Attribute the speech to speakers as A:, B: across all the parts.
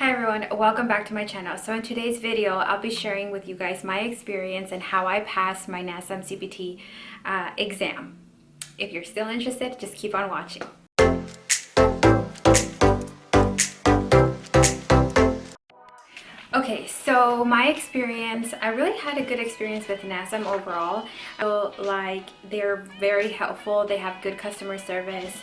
A: Hi everyone, welcome back to my channel. So in today's video, I'll be sharing with you guys my experience and how I passed my NASM CPT exam. If you're still interested, just keep on watching. Okay, so my experience, I really had a good experience with NASM overall. I feel like they're very helpful. They have good customer service.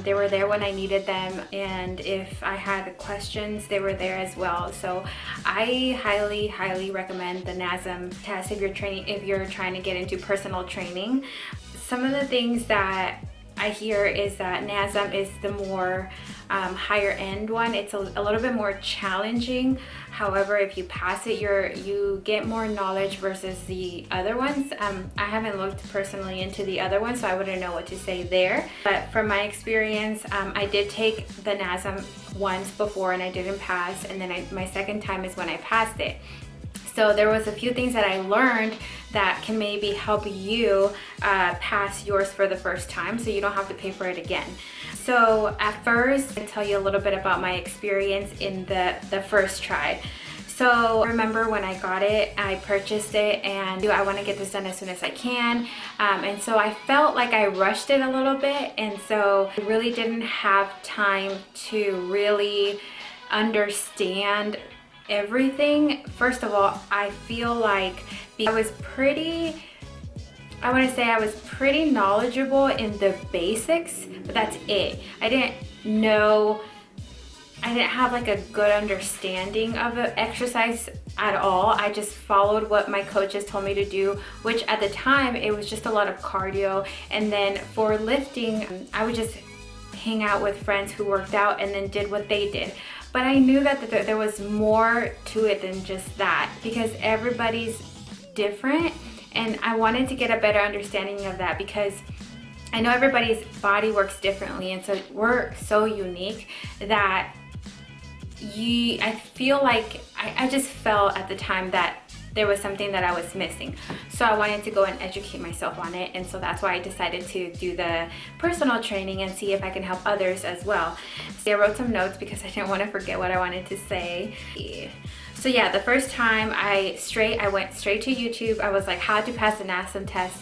A: They were there when I needed them, and if I had questions, they were there as well. So I highly recommend the NASM test if you're trying to get into personal training. Some of the things that I hear is that NASM is the more higher end one. It's a little bit more challenging. However, if you pass it, you get more knowledge versus the other ones. I haven't looked personally into the other ones, so I wouldn't know what to say there. But from my experience, I did take the NASM once before and I didn't pass, and then my second time is when I passed it. So there was a few things that I learned that can maybe help you pass yours for the first time so you don't have to pay for it again. So at first, I'll tell you a little bit about my experience in the first try. So remember when I got it, I purchased it and I want to get this done as soon as I can. And so I felt like I rushed it a little bit, and so I really didn't have time to really understand everything. First of all, I feel like I was pretty knowledgeable in the basics, but that's it. I didn't have like a good understanding of the exercise at all. I just followed what my coaches told me to do, which at the time it was just a lot of cardio. And then for lifting, I would just hang out with friends who worked out and then did what they did. But I knew that there was more to it than just that, because everybody's different, and I wanted to get a better understanding of that because I know everybody's body works differently, and so we're so unique that I feel like I just felt at the time that there was something that I was missing. So I wanted to go and educate myself on it, and so that's why I decided to do the personal training and see if I can help others as well. So I wrote some notes because I didn't want to forget what I wanted to say. So yeah, the first time I went straight to YouTube. I was like, how to pass the NASM test,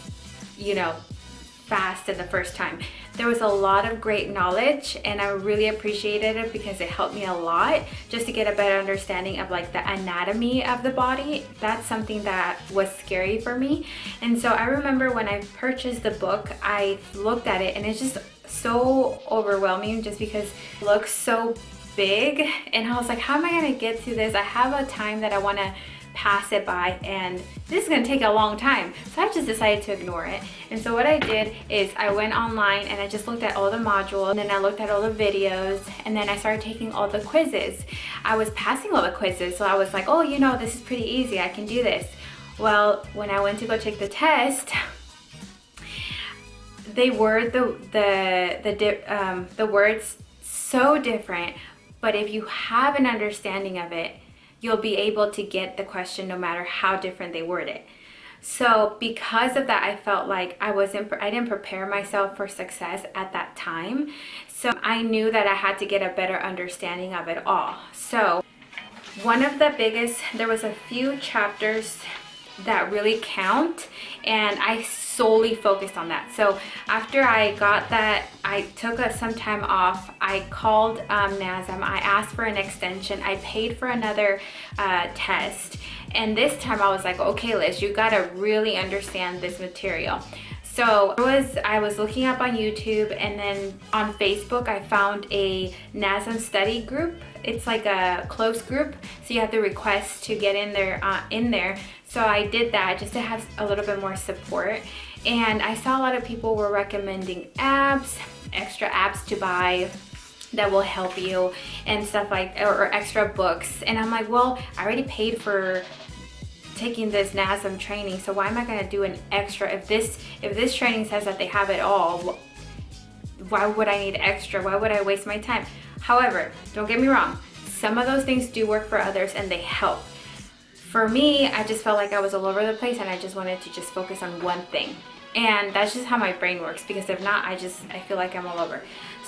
A: fast in the first time. There was a lot of great knowledge, and I really appreciated it because it helped me a lot just to get a better understanding of like the anatomy of the body. That's something that was scary for me. And so I remember when I purchased the book, I looked at it and it's just so overwhelming just because it looks so big, and I was like, how am I gonna get to this? I have a time that I want to pass it by, and this is going to take a long time. So I just decided to ignore it. And so what I did is I went online and I just looked at all the modules, and then I looked at all the videos, and then I started taking all the quizzes. I was passing all the quizzes, so I was like, oh, this is pretty easy, I can do this. Well, when I went to go take the test, they word the words so different, but if you have an understanding of it, you'll be able to get the question no matter how different they word it. So because of that, I felt like I didn't prepare myself for success at that time. So I knew that I had to get a better understanding of it all. So there was a few chapters that really count, and I solely focused on that. So after I got that, I took some time off. I called NASM. I asked for an extension. I paid for another test, and this time I was like, okay, Liz, you gotta really understand this material. So I was looking up on YouTube, and then on Facebook I found a NASM study group. It's like a closed group, so you have to request to get in there. So I did that just to have a little bit more support. And I saw a lot of people were recommending extra apps to buy that will help you and stuff like, or extra books. And I'm like, well, I already paid for taking this NASM training, so why am I gonna do an extra? If this training says that they have it all, why would I need extra? Why would I waste my time? However, don't get me wrong, some of those things do work for others and they help. For me, I just felt like I was all over the place, and I just wanted to just focus on one thing. And that's just how my brain works, because if not, I feel like I'm all over.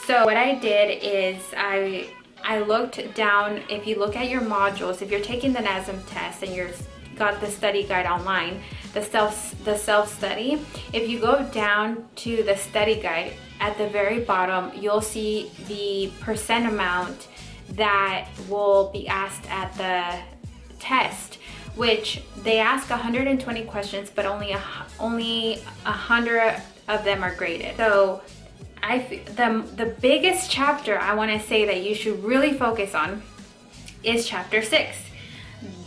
A: So what I did is I I looked down, if you look at your modules, if you're taking the NASM test and you're got the study guide online, the self-study, if you go down to the study guide, at the very bottom, you'll see the percent amount that will be asked at the test, which they ask 120 questions, but only 100 of them are graded. So the biggest chapter I want to say that you should really focus on is chapter 6.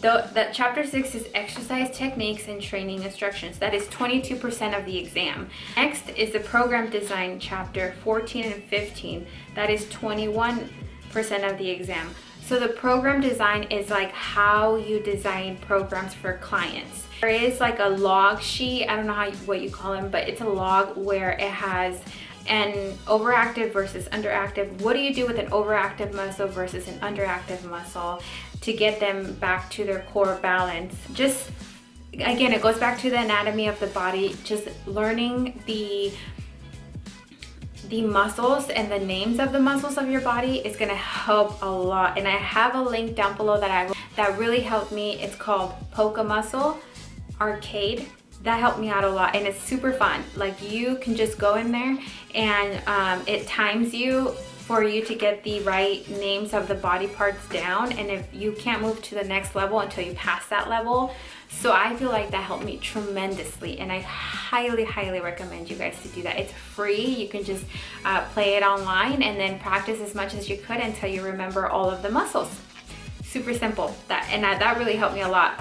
A: That chapter 6 is exercise techniques and training instructions. That is 22% of the exam. Next is the program design chapter 14 and 15. That is 21% of the exam. So the program design is like how you design programs for clients. There is like a log sheet, I don't know what you call them, but it's a log where it has an overactive versus underactive. What do you do with an overactive muscle versus an underactive muscle to get them back to their core balance? Just again, it goes back to the anatomy of the body, just learning the muscles and the names of the muscles of your body is going to help a lot. And I have a link down below that really helped me. It's called Polka Muscle Arcade. That helped me out a lot, and it's super fun. Like, you can just go in there and it times you for you to get the right names of the body parts down, and if you can't move to the next level until you pass that level. So I feel like that helped me tremendously, and I highly recommend you guys to do that. It's free. You can just play it online and then practice as much as you could until you remember all of the muscles. Super simple. That really helped me a lot.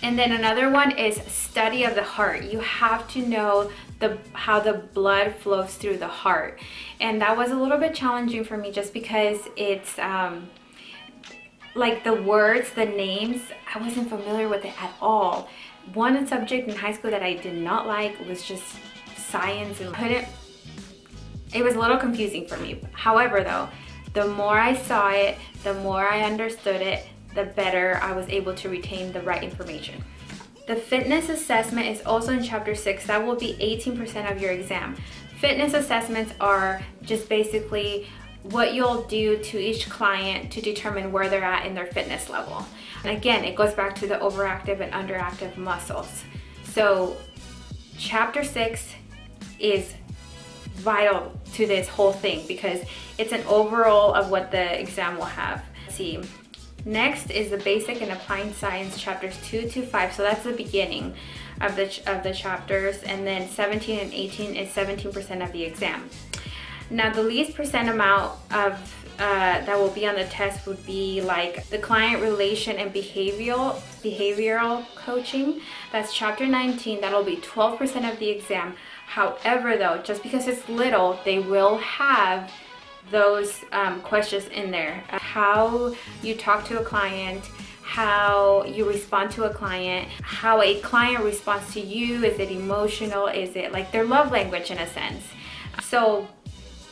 A: And then another one is study of the heart. You have to know how the blood flows through the heart. And that was a little bit challenging for me just because it's like the words, the names, I wasn't familiar with it at all. One subject in high school that I did not like was just science, and it was a little confusing for me. However though, the more I saw it, the more I understood it, the better I was able to retain the right information. The fitness assessment is also in chapter 6. That will be 18% of your exam. Fitness assessments are just basically what you'll do to each client to determine where they're at in their fitness level. And again, it goes back to the overactive and underactive muscles. So chapter 6 is vital to this whole thing because it's an overall of what the exam will have. Let's see. Next is the basic and applied science chapters 2 to 5. So that's the beginning of the chapters, and then 17 and 18 is 17% of the exam. Now the least percent amount of that will be on the test would be like the client relation and behavioral coaching. That's chapter 19. That'll be 12% of the exam. However though, just because it's little, they will have those questions in there. How you talk to a client, how you respond to a client, how a client responds to you. Is it emotional? Is it like their love language in a sense? So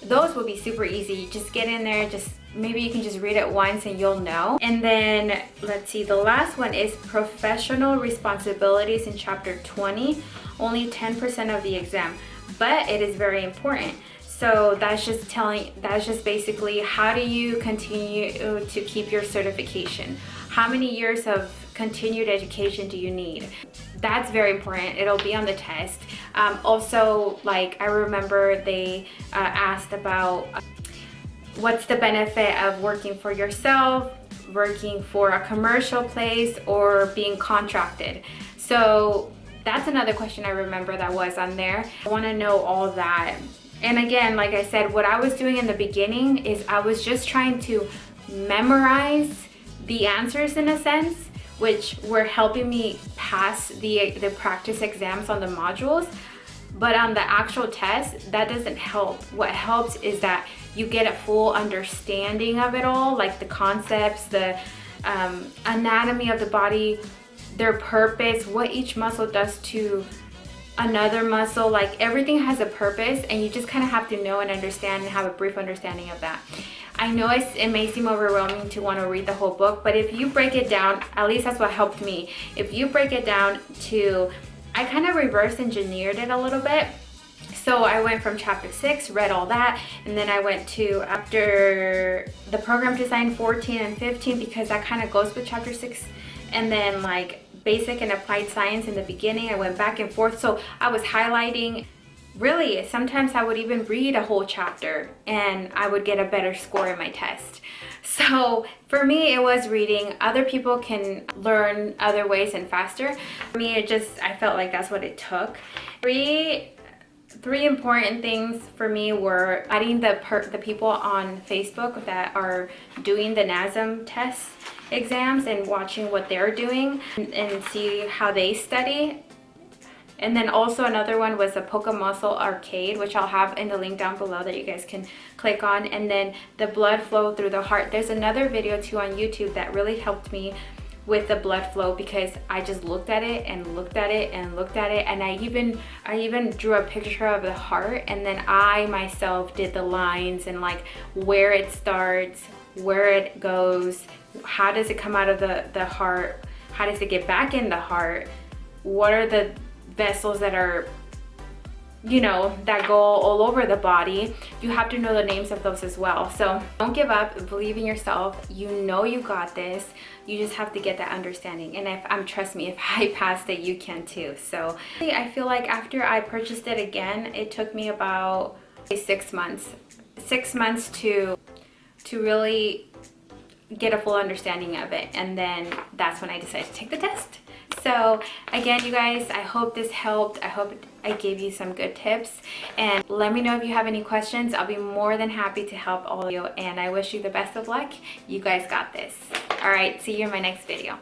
A: those will be super easy. You just get in there, maybe you can just read it once and you'll know. And then let's see, the last one is professional responsibilities in chapter 20, only 10% of the exam, but it is very important. So that's just basically how do you continue to keep your certification? How many years of continued education do you need? That's very important. It'll be on the test. Also, like I remember they asked about what's the benefit of working for yourself, working for a commercial place, or being contracted. So that's another question I remember that was on there. I want to know all that. And again, like I said, what I was doing in the beginning is I was just trying to memorize the answers in a sense, which were helping me pass the practice exams on the modules. But on the actual test, that doesn't help. What helps is that you get a full understanding of it all, like the concepts, the anatomy of the body, their purpose, what each muscle does to another muscle. Like everything has a purpose, and you just kind of have to know and understand and have a brief understanding of that. I know it may seem overwhelming to want to read the whole book, but if you break it down, at least that's what helped me. If you break it down to, I kind of reverse engineered it a little bit. So I went from chapter 6, read all that, and then I went to after the program design 14 and 15 because that kind of goes with chapter 6, and then like basic and applied science in the beginning. I went back and forth, so I was highlighting. Really, sometimes I would even read a whole chapter and I would get a better score in my test. So for me, it was reading. Other people can learn other ways and faster. For me, I felt like that's what it took. Three important things for me were adding the people on Facebook that are doing the NASM test exams and watching what they're doing and see how they study. And then also another one was the Poca Muscle Arcade, which I'll have in the link down below that you guys can click on. And then the blood flow through the heart. There's another video too on YouTube that really helped me with the blood flow because I just looked at it and looked at it and looked at it, and I even drew a picture of the heart, and then I myself did the lines and like where it starts, where it goes, how does it come out of the heart, how does it get back in the heart, what are the vessels that are, you know, that go all over the body. You have to know the names of those as well. So don't give up, believe in yourself. You know you got this. You just have to get that understanding. And trust me, if I passed it, you can too. So I feel like after I purchased it again, it took me about 6 months. 6 months to really get a full understanding of it. And then that's when I decided to take the test. So again, you guys, I hope this helped. I hope I gave you some good tips, and let me know if you have any questions. I'll be more than happy to help all of you, and I wish you the best of luck. You guys got this. All right, see you in my next video.